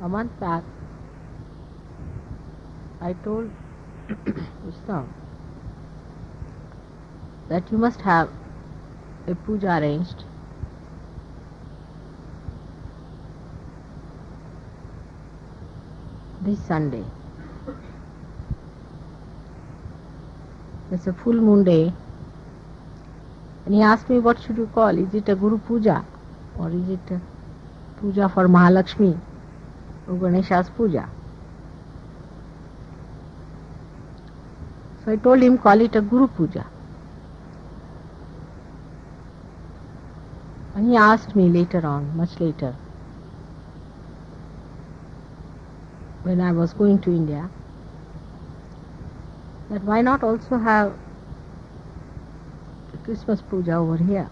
A month back, I told Vishnu that you must have a puja arranged this Sunday. It's a full moon day, and he asked me, what should you call? Is it a Guru Puja, or is it a puja for Mahalakshmi or Ganesha's puja? So I told him, call it a Guru Puja. And he asked me later on, much later, when I was going to India, that why not also have the Christmas puja over here?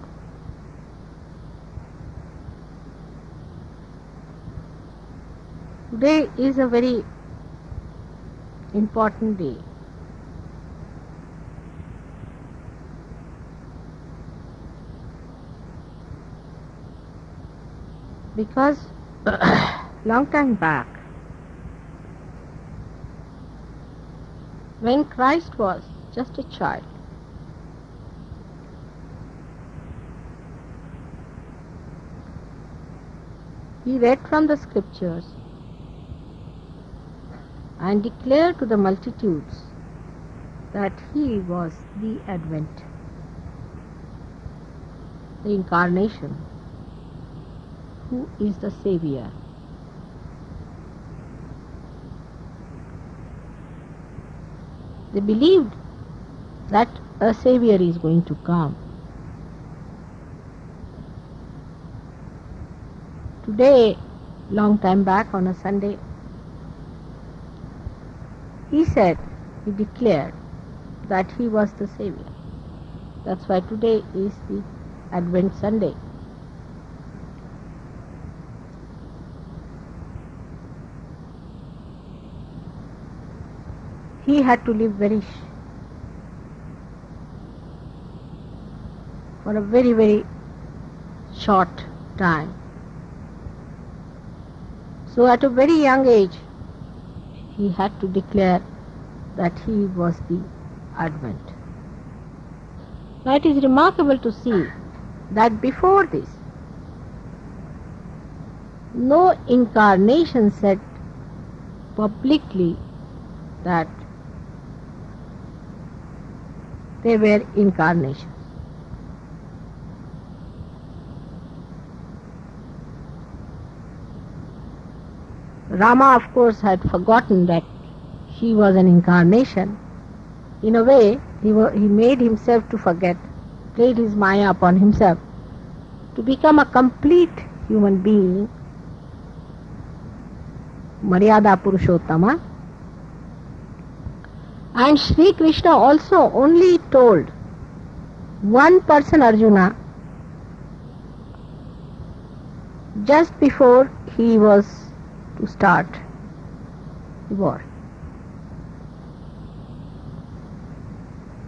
Today is a very important day. Because long time back, when Christ was just a child, he read from the scriptures and declared to the multitudes that he was the Advent, the incarnation, who is the Savior. They believed that a Savior is going to come. Today, long time back on a Sunday, he declared that he was the Savior. That's why today is the Advent Sunday. He had to live for a very, very short time. So at a very young age, he had to declare that he was the Advent. Now it is remarkable to see that before this, no incarnation said publicly that they were incarnations. Rama, of course, had forgotten that he was an incarnation. In a way, he made himself to forget, played his Maya upon himself to become a complete human being, Maryada Purushottama. And Sri Krishna also only told one person, Arjuna, just before he was to start the war.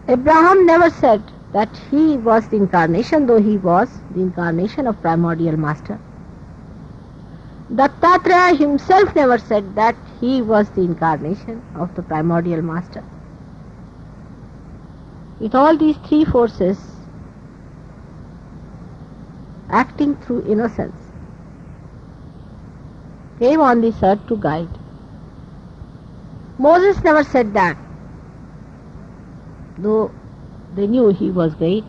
Abraham never said that he was the incarnation, though he was the incarnation of primordial master. Dattatreya himself never said that he was the incarnation of the primordial master. With all these three forces acting through innocence, came on this earth to guide. Moses never said that, though they knew he was great.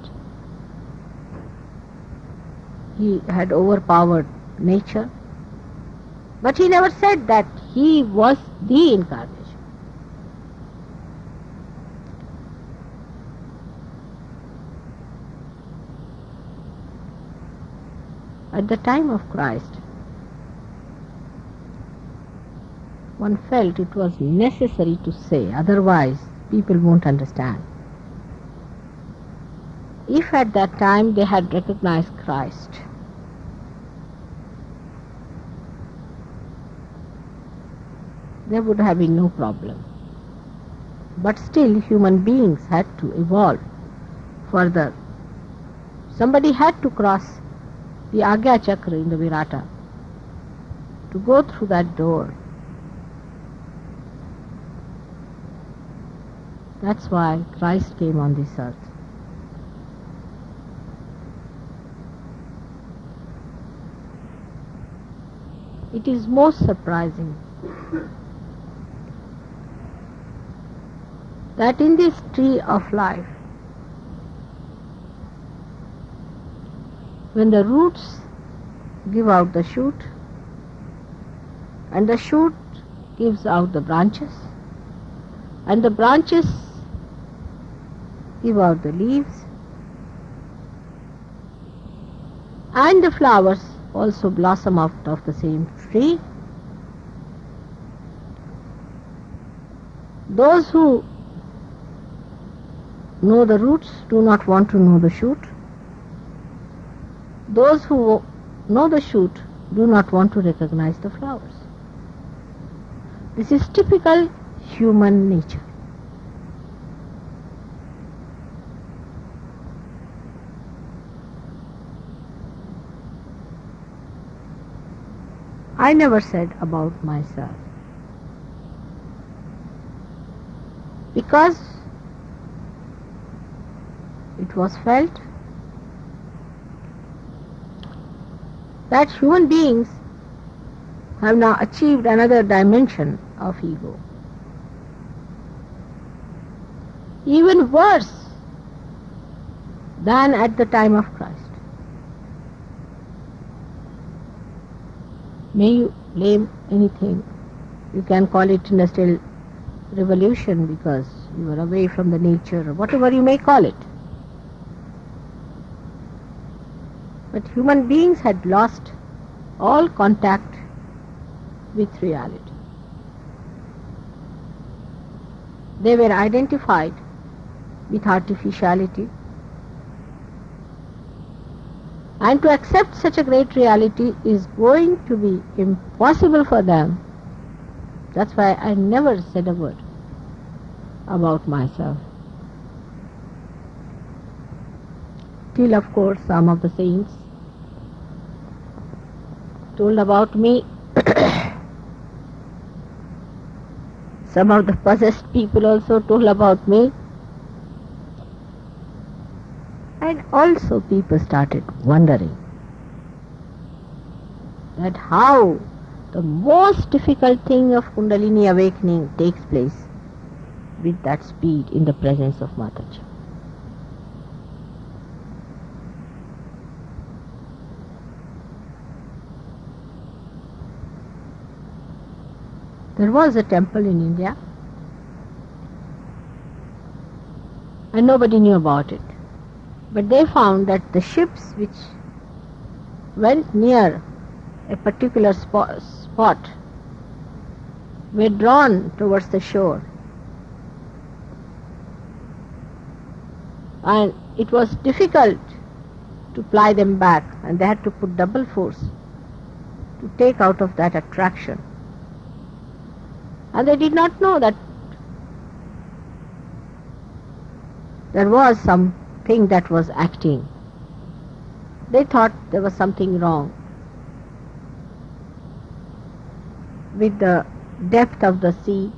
He had overpowered nature, but he never said that he was the incarnation. At the time of Christ, one felt it was necessary to say, otherwise people won't understand. If at that time they had recognized Christ, there would have been no problem. But still human beings had to evolve further. Somebody had to cross the Agya Chakra in the Virata. to go through that door. That's why Christ came on this earth. It is most surprising that in this tree of life, when the roots give out the shoot, and the shoot gives out the branches, and the branches give out the leaves, and the flowers also blossom out of the same tree. Those who know the roots do not want to know the shoot. Those who know the shoot do not want to recognize the flowers. This is typical human nature. I never said about myself, because it was felt that human beings have now achieved another dimension of ego, even worse than at the time of Christ. May you blame anything. You can call it industrial revolution because you were away from the nature, or whatever you may call it. But human beings had lost all contact with reality. They were identified with artificiality, and to accept such a great reality is going to be impossible for them. That's why I never said a word about myself. Till, of course, some of the saints told about me. Some of the possessed people also told about me. And also people started wondering that how the most difficult thing of Kundalini awakening takes place with that speed in the presence of Mataji. There was a temple in India and nobody knew about it. But they found that the ships which went near a particular spot were drawn towards the shore, and it was difficult to ply them back, and they had to put double force to take out of that attraction. And they did not know that there was something that was acting. They thought there was something wrong with the depth of the sea.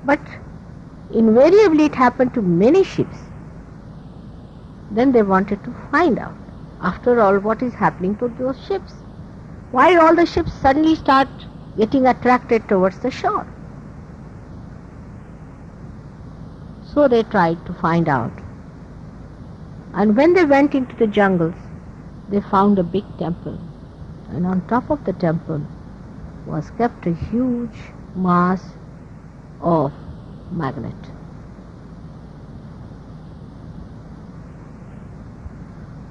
But invariably it happened to many ships. Then they wanted to find out, after all, what is happening to those ships. Why all the ships suddenly start getting attracted towards the shore? So they tried to find out. And when they went into the jungles, they found a big temple. And on top of the temple was kept a huge mass of magnet.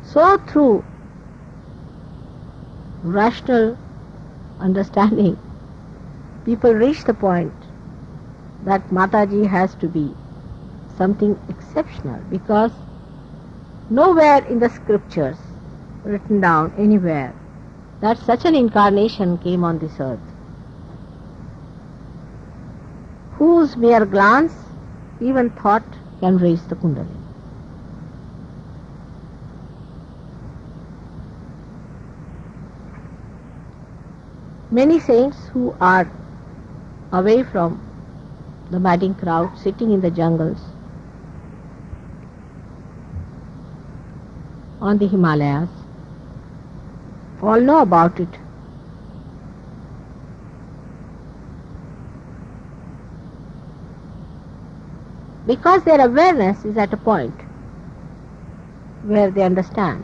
So through rational understanding, people reach the point that Mataji has to be something exceptional, because nowhere in the scriptures written down anywhere that such an incarnation came on this earth, whose mere glance, even thought, can raise the Kundalini. Many saints who are away from the madding crowd, sitting in the jungles, on the Himalayas, all know about it. Because their awareness is at a point where they understand.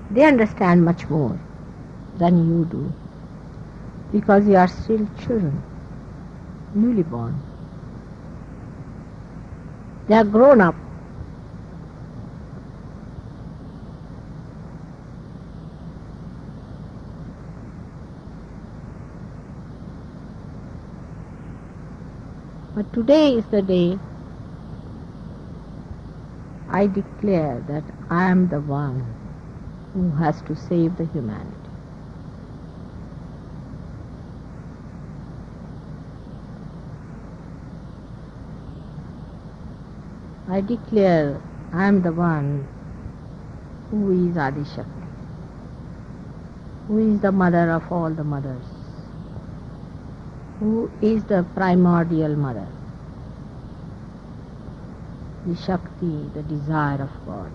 They understand much more than you do, because you are still children, newly born. They are grown up. But today is the day I declare that I am the one who has to save the humanity. I declare I am the one who is Adi Shakti, who is the mother of all the mothers, who is the primordial mother, the Shakti, the desire of God,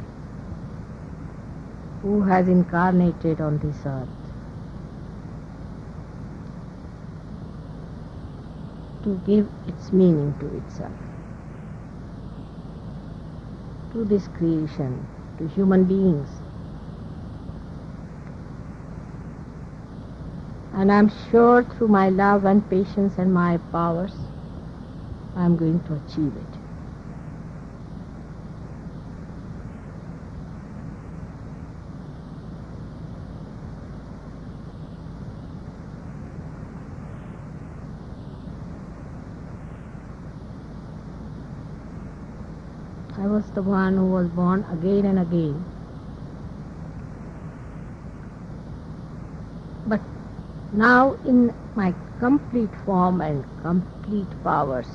who has incarnated on this earth to give its meaning to itself, to this creation, to human beings. And I am sure through my love and patience and my powers, I am going to achieve it. I was the one who was born again and again. But now in my complete form and complete powers,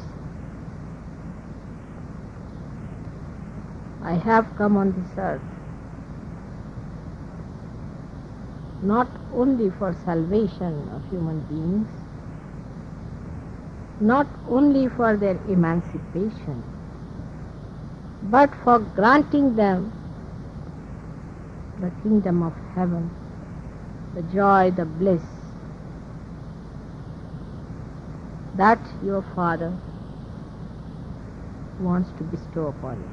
I have come on this earth not only for salvation of human beings, not only for their emancipation, but for granting them the kingdom of heaven, the joy, the bliss that your Father wants to bestow upon you.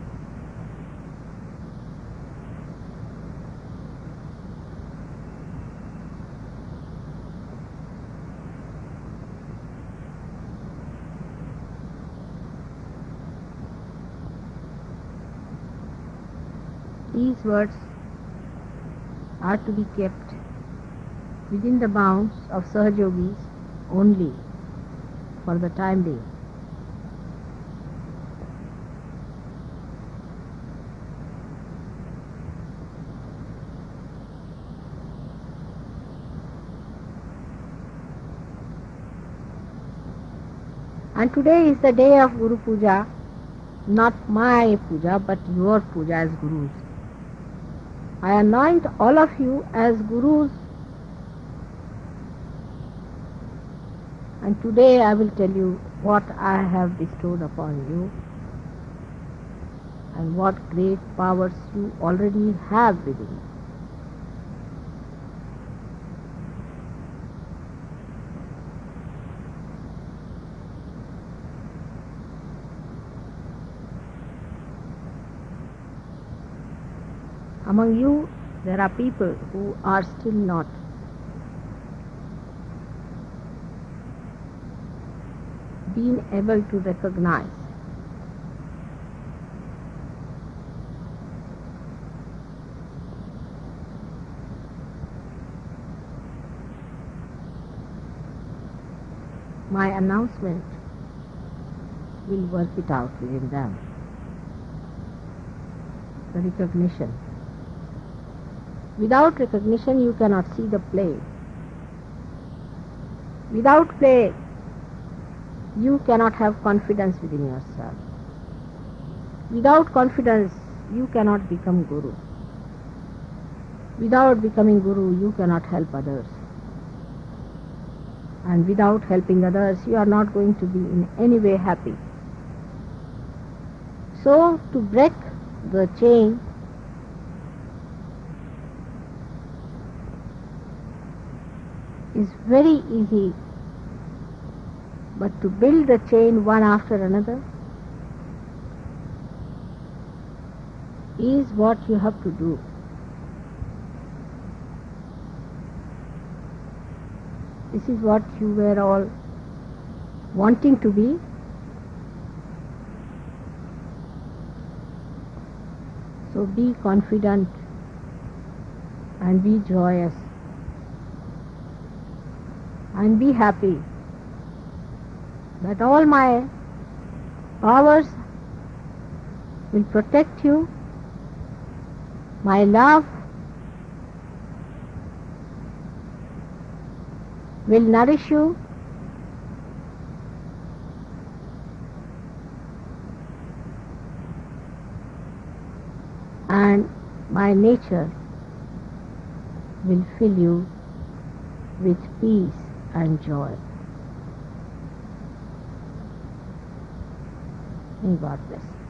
These words are to be kept within the bounds of Sahajogis only for the time being. And today is the day of Guru Puja, not my puja, but your puja as Gurus. I anoint all of you as Gurus, and today I will tell you what I have bestowed upon you and what great powers you already have within you. Among you, there are people who are still not being able to recognize my announcement will work it out within them. The recognition. Without recognition, you cannot see the play. Without play, you cannot have confidence within yourself. Without confidence, you cannot become Guru. Without becoming Guru, you cannot help others. And without helping others, you are not going to be in any way happy. So, to break the chain, is very easy, but to build the chain one after another is what you have to do. This is what you were all wanting to be. So be confident and be joyous and be happy that all my powers will protect you, my love will nourish you, and my nature will fill you with peace and joy. May God bless.